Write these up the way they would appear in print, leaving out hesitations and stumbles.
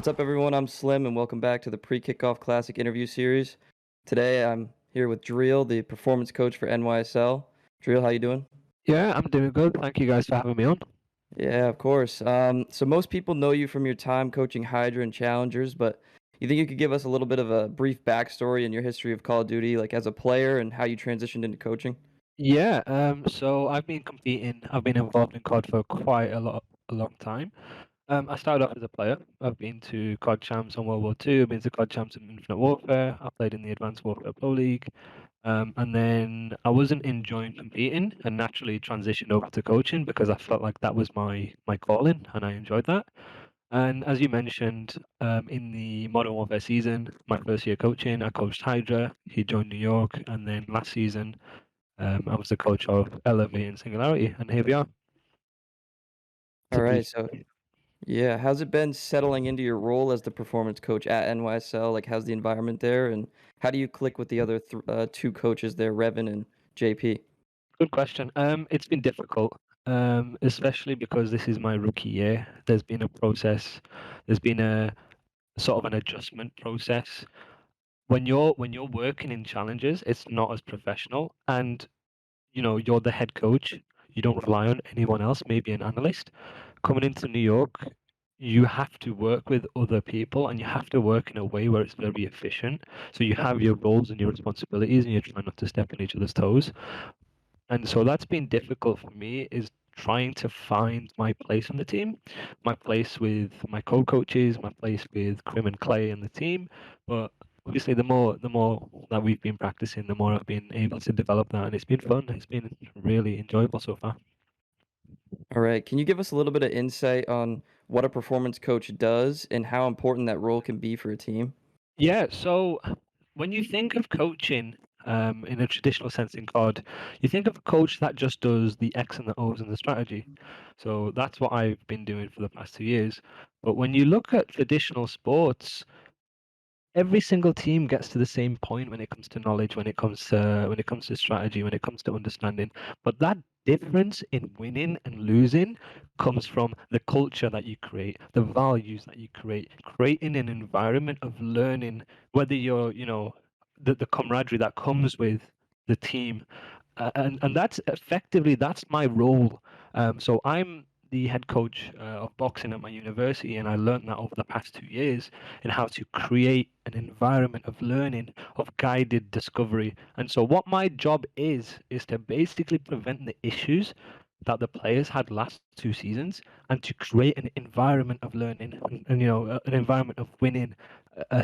What's up, everyone? I'm Slim, and welcome back to the Pre-Kickoff Classic interview series. Today, I'm here with DREAL, the performance coach for NYSL. DREAL, how you doing? Yeah, I'm doing good. Thank you guys for having me on. Yeah, of course. So most people know you from your time coaching Hydra and Challengers, but you think you could give us a little bit of a brief backstory in your history of Call of Duty, like as a player and how you transitioned into coaching? Yeah, so I've been involved in COD for quite a long time. I started off as a player. I've been to COD Champs on World War II, I've been to COD Champs in Infinite Warfare, I played in the Advanced Warfare Pro League, and then I wasn't enjoying competing and naturally transitioned over to coaching because I felt like that was my calling and I enjoyed that. And as you mentioned, in the Modern Warfare season, my first year coaching, I coached Hydra. He joined New York, and then last season, I was the coach of Elevate and Singularity, and here we are. It's All a right, brief. so yeah, how's it been settling into your role as the performance coach at NYSL? Like, how's the environment there, and how do you click with the other two coaches there, Revan and JP? Good question. It's been difficult, especially because this is my rookie year. There's been a process. There's been a sort of an adjustment process. When you're working in challenges, it's not as professional, and you're the head coach. You don't rely on anyone else, maybe an analyst. Coming into New York, you have to work with other people and you have to work in a way where it's very efficient. So you have your roles and your responsibilities and you're trying not to step on each other's toes. And so that's been difficult for me is trying to find my place on the team, my place with my co-coaches, my place with Crim and Clay and the team. But obviously the more that we've been practicing, the more I've been able to develop that and it's been fun. It's been really enjoyable so far. All right. Can you give us a little bit of insight on what a performance coach does and how important that role can be for a team? Yeah, so when you think of coaching in a traditional sense in COD, you think of a coach that just does the X and the O's and the strategy. So that's what I've been doing for the past 2 years. But when you look at traditional sports, every single team gets to the same point when it comes to knowledge, when it comes to strategy, when it comes to understanding. But that difference in winning and losing comes from the culture that you create, the values that you create, creating an environment of learning, whether the camaraderie that comes with the team. And that's effectively that's my role. So I'm the head coach of boxing at my university, and I learned that over the past 2 years in how to create an environment of learning, of guided discovery. And so, what my job is to basically prevent the issues that the players had last 2 seasons, and to create an environment of learning, and an environment of winning, a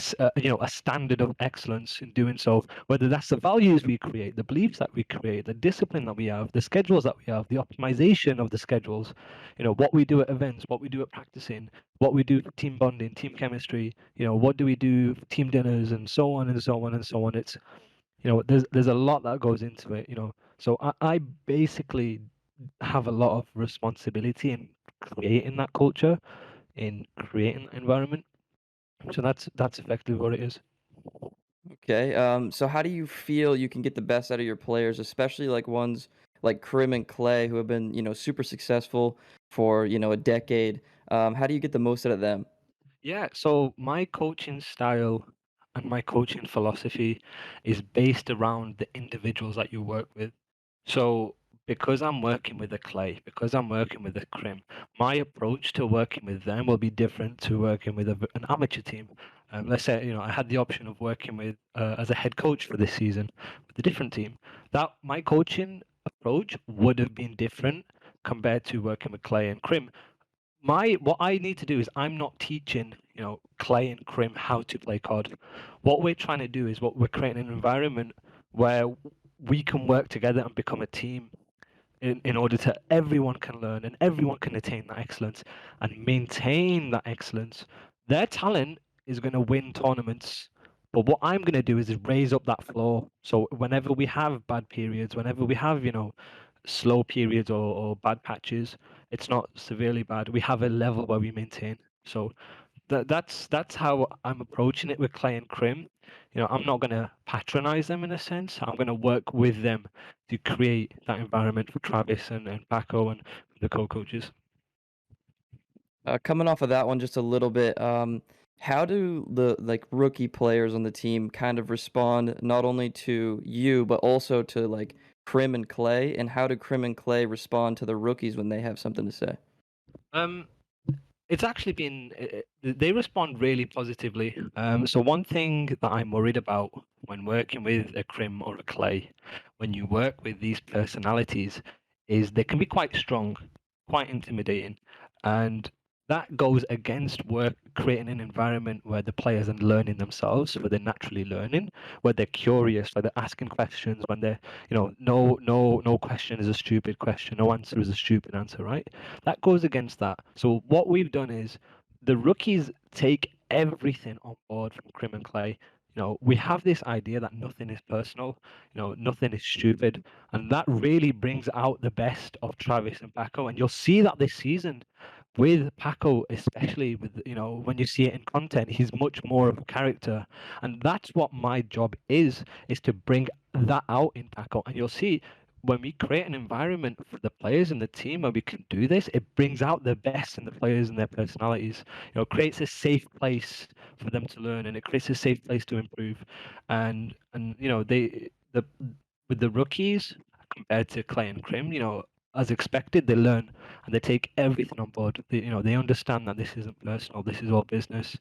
standard of excellence in doing so. Whether that's the values we create, the beliefs that we create, the discipline that we have, the schedules that we have, the optimization of the schedules, what we do at events, what we do at practicing, what we do for team bonding, team chemistry, what do we do for team dinners, and so on and so on and so on. It's there's a lot that goes into it. So I basically have a lot of responsibility in creating that culture, in creating that environment. So that's effectively what it is. Okay. So how do you feel you can get the best out of your players, especially like ones like Crim and Clay who have been, super successful for, a decade? How do you get the most out of them? Yeah, so my coaching style and my coaching philosophy is based around the individuals that you work with. So because I'm working with a Clay, because I'm working with a Crim, my approach to working with them will be different to working with an amateur team. Let's say, I had the option of working with as a head coach for this season with a different team. That my coaching approach would have been different compared to working with Clay and Crim. My what I need to do is I'm not teaching, Clay and Crim how to play COD. What we're trying to do is we're creating an environment where we can work together and become a team in order to everyone can learn and everyone can attain that excellence and maintain that excellence. Their talent is going to win tournaments, but what I'm going to do is raise up that floor. So whenever we have bad periods, whenever we have, slow periods or bad patches, it's not severely bad. We have a level where we maintain. So that's how I'm approaching it with Clay and Crim. I'm not going to patronize them in a sense. I'm going to work with them to create that environment for Travis and Paco and the co-coaches. Coming off of that one just a little bit, how do the like rookie players on the team kind of respond not only to you but also to like Crim and Clay, and how do Crim and Clay respond to the rookies when they have something to say? Um, It's actually been they respond really positively. So one thing that I'm worried about when working with a Crim or a Clay, when you work with these personalities, is they can be quite strong, quite intimidating, and that goes against work creating an environment where the players are learning themselves, where they're naturally learning, where they're curious, where they're asking questions, when they're, no question is a stupid question, no answer is a stupid answer, right? That goes against that. So what we've done is the rookies take everything on board from Crim and Clay. We have this idea that nothing is personal, nothing is stupid, and that really brings out the best of Travis and Paco. And you'll see that this season with Paco, especially with, when you see it in content, he's much more of a character. And that's what my job is to bring that out in Paco. And you'll see when we create an environment for the players and the team where we can do this, it brings out the best in the players and their personalities. Creates a safe place for them to learn, and it creates a safe place to improve. And with the rookies compared to Clay and Crim, as expected, they learn and they take everything on board. They understand that this isn't personal, this is all business,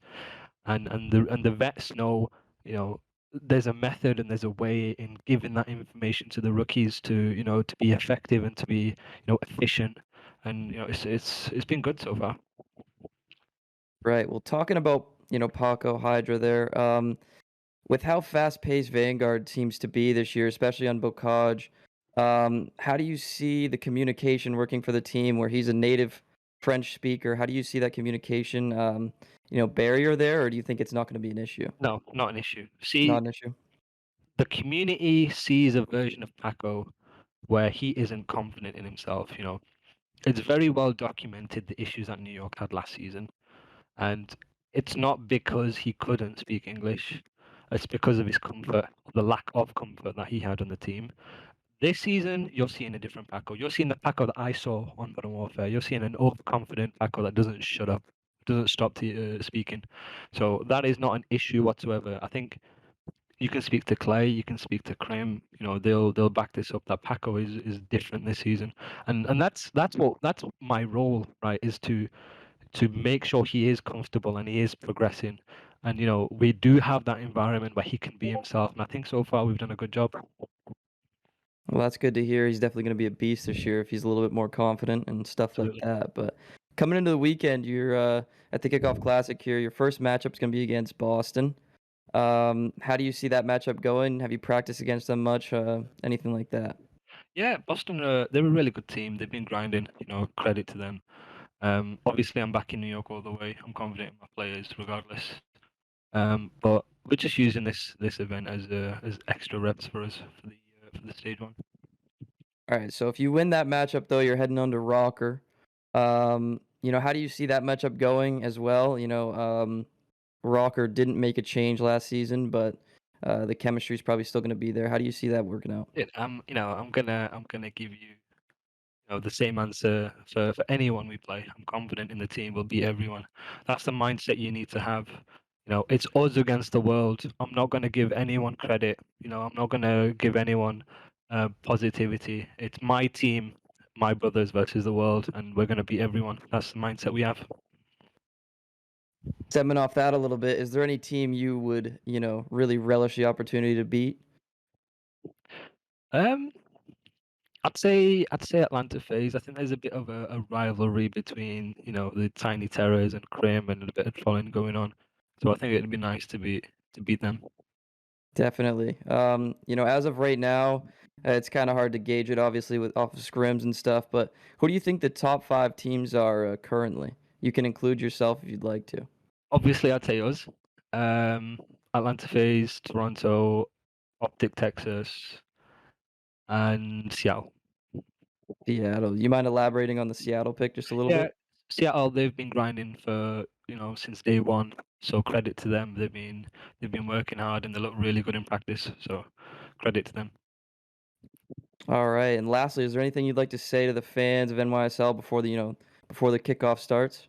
and the vets know, you know, there's a method and there's a way in giving that information to the rookies to be effective and to be, efficient. And it's been good so far. Right. Well, talking about, Paco Hydra there, with how fast-paced Vanguard seems to be this year, especially on Bocage, how do you see the communication working for the team where he's a native French speaker? How do you see that communication, barrier there, or do you think it's not going to be an issue? No, not an issue. Not See, an issue. the community sees a version of Paco where he isn't confident in himself. It's very well documented the issues that New York had last season. And it's not because he couldn't speak English, it's because of his comfort, the lack of comfort that he had on the team. This season, you're seeing a different Paco. You're seeing the Paco that I saw on Modern Warfare. You're seeing an overconfident Paco that doesn't shut up, doesn't stop speaking. So that is not an issue whatsoever. I think you can speak to Clay, you can speak to Crim. They'll back this up. That Paco is different this season, and that's my role, right? Is to make sure he is comfortable and he is progressing. And we do have that environment where he can be himself. And I think so far we've done a good job. Well, that's good to hear. He's definitely going to be a beast this year if he's a little bit more confident and stuff like Absolutely. that. But coming into the weekend, you're at the Kickoff Classic here. Your first matchup's going to be against Boston. How do you see that matchup going? Have you practiced against them much? Anything like that? Yeah, Boston, they're a really good team. They've been grinding, credit to them. Obviously, I'm back in New York all the way. I'm confident in my players regardless. But we're just using this event as extra reps for us for the stage one. All right. So if you win that matchup, though, you're heading on to Rocker. How do you see that matchup going as well? Rocker didn't make a change last season, but the chemistry is probably still going to be there. How do you see that working out? I'm gonna give you, the same answer for anyone we play. I'm confident in the team. We'll beat everyone. That's the mindset you need to have. It's us against the world. I'm not going to give anyone credit. I'm not going to give anyone positivity. It's my team, my brothers versus the world, and we're going to beat everyone. That's the mindset we have. Stemming off that a little bit, is there any team you would, really relish the opportunity to beat? Um, I'd say Atlanta FaZe. I think there's a bit of a rivalry between the Tiny Terrors and Crim, and a bit of trolling going on. So I think it'd be nice to beat them. Definitely. As of right now, it's kind of hard to gauge it, obviously, with off of scrims and stuff. But who do you think the top five teams are currently? You can include yourself if you'd like to. Obviously, I'd say us. Um, Atlanta FaZe, Toronto, OpTic Texas, and Seattle. Seattle. You mind elaborating on the Seattle pick just a little Yeah, bit? Seattle. They've been grinding for since day one. So credit to them. They've been working hard and they look really good in practice. So credit to them. All right. And lastly, is there anything you'd like to say to the fans of NYSL before the kickoff starts?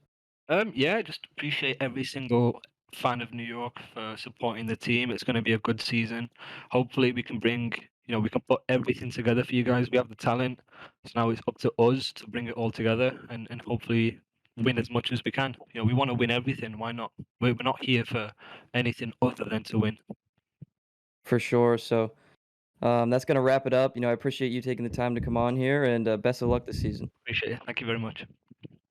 Yeah, just appreciate every single fan of New York for supporting the team. It's going to be a good season. Hopefully, we can bring, we can put everything together for you guys. We have the talent, so now it's up to us to bring it all together and hopefully win as much as we can. We want to win everything. Why not? We're not here for anything other than to win. For sure. So that's gonna wrap it up. I appreciate you taking the time to come on here, and best of luck this season. Appreciate it. Thank you very much.